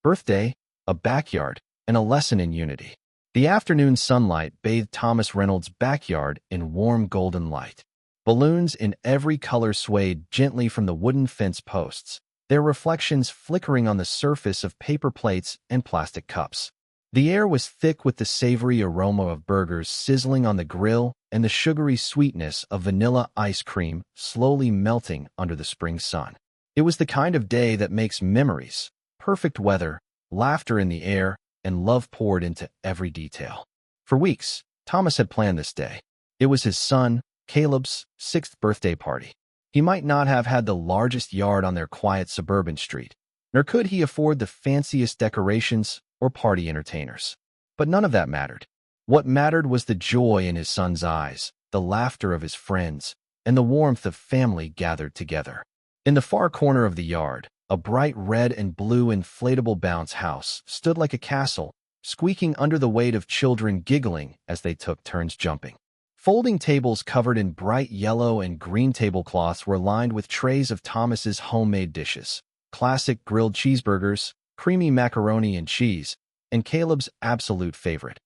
Birthday, a backyard, and a lesson in unity. The afternoon sunlight bathed Thomas Reynolds' backyard in warm golden light. Balloons in every color swayed gently from the wooden fence posts, their reflections flickering on the surface of paper plates and plastic cups. The air was thick with the savory aroma of burgers sizzling on the grill and the sugary sweetness of vanilla ice cream slowly melting under the spring sun. It was the kind of day that makes memories, perfect weather, laughter in the air, and love poured into every detail. For weeks, Thomas had planned this day. It was his son, Caleb's, 6th birthday party. He might not have had the largest yard on their quiet suburban street, nor could he afford the fanciest decorations or party entertainers. But none of that mattered. What mattered was the joy in his son's eyes, the laughter of his friends, and the warmth of family gathered together. In the far corner of the yard, a bright red and blue inflatable bounce house stood like a castle, squeaking under the weight of children giggling as they took turns jumping. Folding tables covered in bright yellow and green tablecloths were lined with trays of Thomas's homemade dishes: classic grilled cheeseburgers, creamy macaroni and cheese, and Caleb's absolute favorite,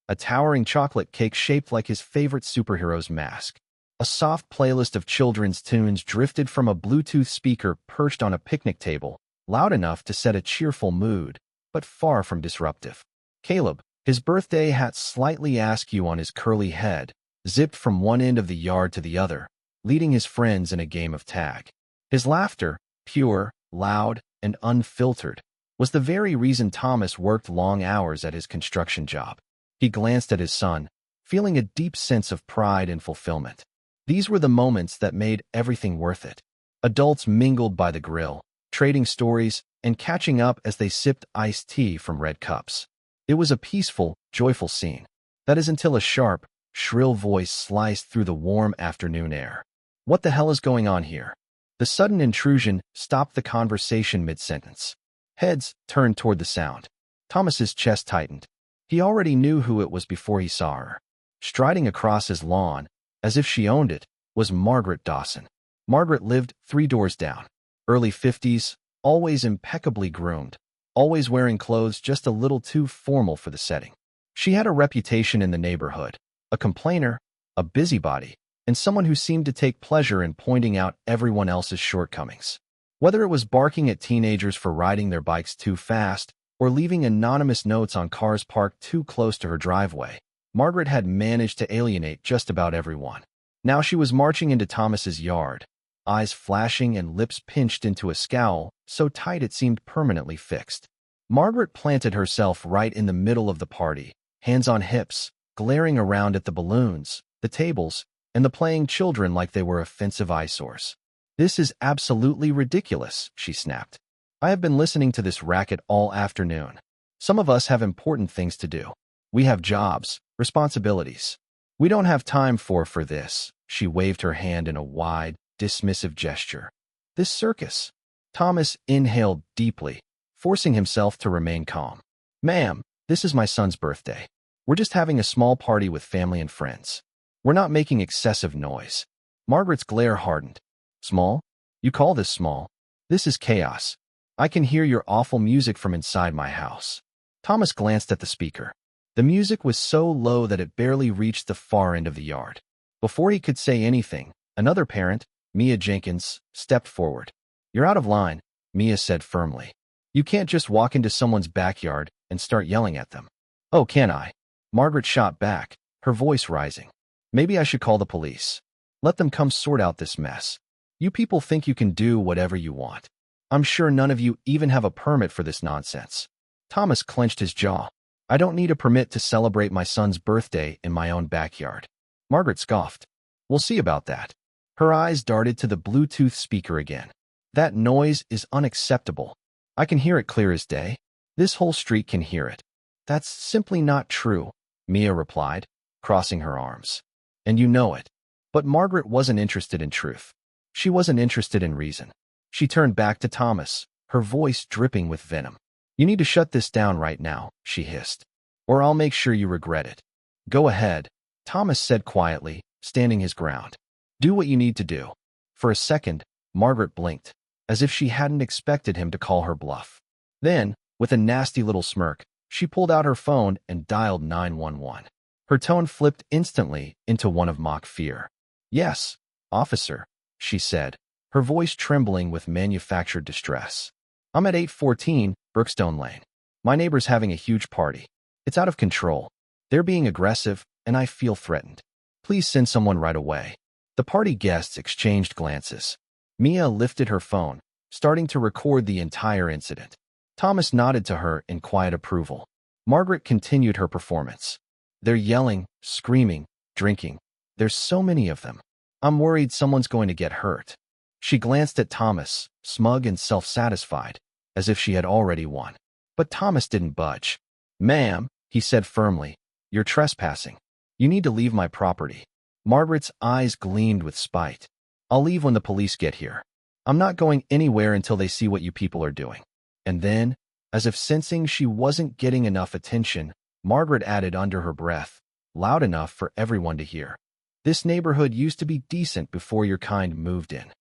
a towering chocolate cake shaped like his favorite superhero's mask. A soft playlist of children's tunes drifted from a Bluetooth speaker perched on a picnic table, loud enough to set a cheerful mood, but far from disruptive. Caleb, his birthday hat slightly askew on his curly head, zipped from one end of the yard to the other, leading his friends in a game of tag. His laughter, pure, loud, and unfiltered, was the very reason Thomas worked long hours at his construction job. He glanced at his son, feeling a deep sense of pride and fulfillment. These were the moments that made everything worth it. Adults mingled by the grill, trading stories and catching up as they sipped iced tea from red cups. It was a peaceful, joyful scene. That is until a sharp, shrill voice sliced through the warm afternoon air. "What the hell is going on here?" The sudden intrusion stopped the conversation mid-sentence. Heads turned toward the sound. Thomas's chest tightened. He already knew who it was before he saw her. Striding across his lawn, as if she owned it, was Margaret Dawson. Margaret lived 3 doors down. Early 50s, always impeccably groomed, always wearing clothes just a little too formal for the setting. She had a reputation in the neighborhood, a complainer, a busybody, and someone who seemed to take pleasure in pointing out everyone else's shortcomings. Whether it was barking at teenagers for riding their bikes too fast or leaving anonymous notes on cars parked too close to her driveway, Margaret had managed to alienate just about everyone. Now she was marching into Thomas's yard, eyes flashing and lips pinched into a scowl so tight it seemed permanently fixed. Margaret planted herself right in the middle of the party, hands on hips, glaring around at the balloons, the tables, and the playing children like they were offensive eyesores. "This is absolutely ridiculous," she snapped. "I have been listening to this racket all afternoon. Some of us have important things to do. We have jobs, responsibilities. We don't have time for this." She waved her hand in a wide, dismissive gesture. "This circus." Thomas inhaled deeply, forcing himself to remain calm. "Ma'am, this is my son's birthday. We're just having a small party with family and friends. We're not making excessive noise." Margaret's glare hardened. "Small? You call this small? This is chaos. I can hear your awful music from inside my house." Thomas glanced at the speaker. The music was so low that it barely reached the far end of the yard. Before he could say anything, another parent, Mia Jenkins, stepped forward. "You're out of line," Mia said firmly. "You can't just walk into someone's backyard and start yelling at them." "Oh, can I?" Margaret shot back, her voice rising. "Maybe I should call the police. Let them come sort out this mess. You people think you can do whatever you want. I'm sure none of you even have a permit for this nonsense." Thomas clenched his jaw. "I don't need a permit to celebrate my son's birthday in my own backyard." Margaret scoffed. "We'll see about that." Her eyes darted to the Bluetooth speaker again. "That noise is unacceptable. I can hear it clear as day. This whole street can hear it." "That's simply not true," Mia replied, crossing her arms. "And you know it." But Margaret wasn't interested in truth. She wasn't interested in reason. She turned back to Thomas, her voice dripping with venom. "You need to shut this down right now," she hissed, "or I'll make sure you regret it." "Go ahead," Thomas said quietly, standing his ground. "Do what you need to do." For a second, Margaret blinked, as if she hadn't expected him to call her bluff. Then, With a nasty little smirk, she pulled out her phone and dialed 911. Her tone flipped instantly into one of mock fear. "Yes, officer," she said, her voice trembling with manufactured distress. "I'm at 814 Brookstone Lane. My neighbor's having a huge party. It's out of control. They're being aggressive, and I feel threatened. Please send someone right away." The party guests exchanged glances. Mia lifted her phone, starting to record the entire incident. Thomas nodded to her in quiet approval. Margaret continued her performance. "They're yelling, screaming, drinking. There's so many of them. I'm worried someone's going to get hurt." She glanced at Thomas, smug and self-satisfied, as if she had already won. But Thomas didn't budge. "Ma'am," he said firmly, "you're trespassing. You need to leave my property." Margaret's eyes gleamed with spite. "I'll leave when the police get here. I'm not going anywhere until they see what you people are doing." And then, as if sensing she wasn't getting enough attention, Margaret added under her breath, loud enough for everyone to hear, "This neighborhood used to be decent before your kind moved in."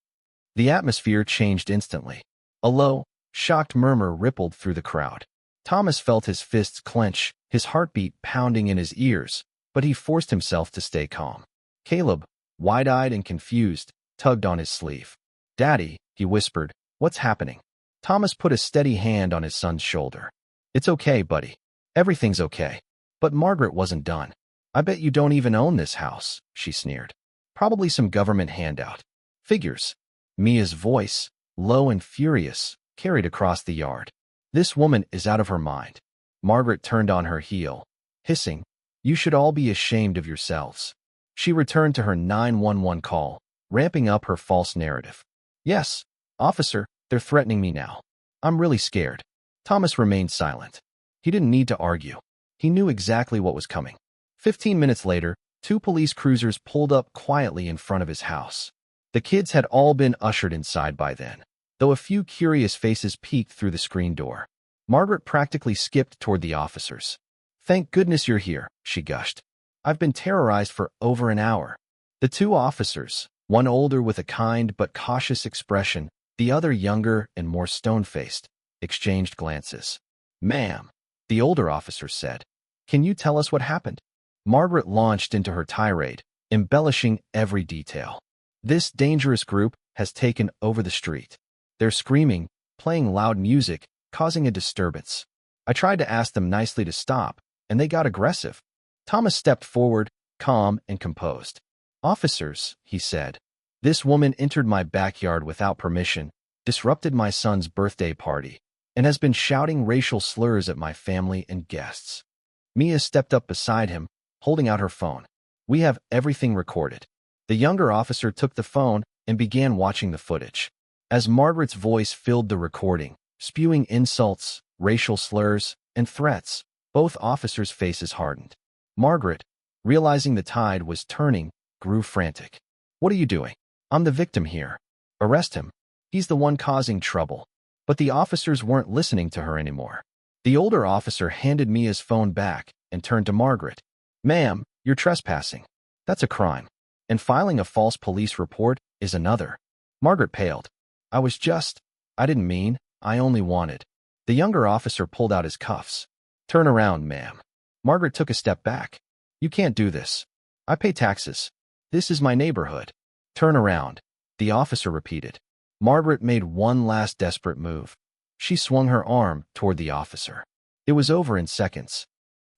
The atmosphere changed instantly. A low, shocked murmur rippled through the crowd. Thomas felt his fists clench, his heartbeat pounding in his ears, but he forced himself to stay calm. Caleb, wide-eyed and confused, tugged on his sleeve. "Daddy," he whispered, "what's happening?" Thomas put a steady hand on his son's shoulder. "It's okay, buddy. Everything's okay." But Margaret wasn't done. "I bet you don't even own this house," she sneered. "Probably some government handout." "Figures." Mia's voice, low and furious, carried across the yard. "This woman is out of her mind." Margaret turned on her heel, hissing, "You should all be ashamed of yourselves." She returned to her 911 call, ramping up her false narrative. "Yes, officer, they're threatening me now. I'm really scared." Thomas remained silent. He didn't need to argue. He knew exactly what was coming. 15 minutes later, 2 police cruisers pulled up quietly in front of his house. The kids had all been ushered inside by then, though a few curious faces peeked through the screen door. Margaret practically skipped toward the officers. "Thank goodness you're here," she gushed. "I've been terrorized for over an hour." The 2 officers, one older with a kind but cautious expression, the other younger and more stone-faced, exchanged glances. "Ma'am," the older officer said, "can you tell us what happened?" Margaret launched into her tirade, embellishing every detail. "This dangerous group has taken over the street. They're screaming, playing loud music, causing a disturbance. I tried to ask them nicely to stop, and they got aggressive." Thomas stepped forward, calm and composed. "Officers," he said, "this woman entered my backyard without permission, disrupted my son's birthday party, and has been shouting racial slurs at my family and guests." Mia stepped up beside him, holding out her phone. "We have everything recorded." The younger officer took the phone and began watching the footage. As Margaret's voice filled the recording, spewing insults, racial slurs, and threats, both officers' faces hardened. Margaret, realizing the tide was turning, grew frantic. "What are you doing? I'm the victim here. Arrest him. He's the one causing trouble." But the officers weren't listening to her anymore. The older officer handed Mia's phone back and turned to Margaret. "Ma'am, you're trespassing. That's a crime. And filing a false police report is another." Margaret paled. I didn't mean, I only wanted." The younger officer pulled out his cuffs. "Turn around, ma'am." Margaret took a step back. "You can't do this. I pay taxes. This is my neighborhood." "Turn around," the officer repeated. Margaret made one last desperate move. She swung her arm toward the officer. It was over in seconds.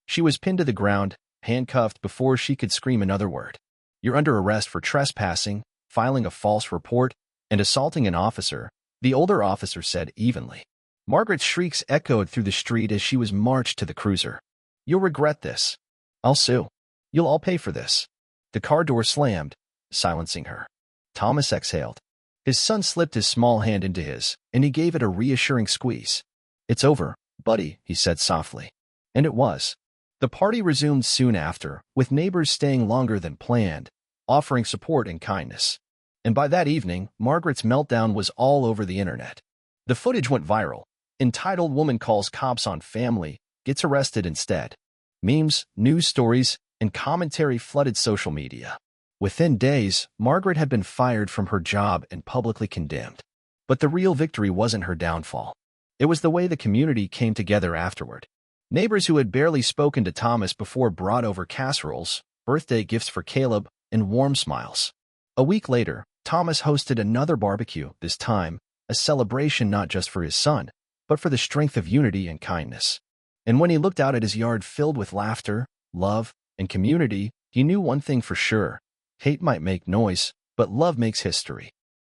She was pinned to the ground, handcuffed before she could scream another word. "You're under arrest for trespassing, filing a false report, and assaulting an officer," the older officer said evenly. Margaret's shrieks echoed through the street as she was marched to the cruiser. "You'll regret this. I'll sue. You'll all pay for this." The car door slammed, silencing her. Thomas exhaled. His son slipped his small hand into his, and he gave it a reassuring squeeze. "It's over, buddy," he said softly. And it was. The party resumed soon after, with neighbors staying longer than planned, offering support and kindness. And by that evening, Margaret's meltdown was all over the internet. The footage went viral. Entitled "Woman Calls Cops on Family, Gets Arrested Instead." Memes, news stories, and commentary flooded social media. Within days, Margaret had been fired from her job and publicly condemned. But the real victory wasn't her downfall. It was the way the community came together afterward. Neighbors who had barely spoken to Thomas before brought over casseroles, birthday gifts for Caleb, and warm smiles. A week later, Thomas hosted another barbecue, this time a celebration not just for his son, but for the strength of unity and kindness. And when he looked out at his yard filled with laughter, love, and community, he knew one thing for sure: hate might make noise, but love makes history.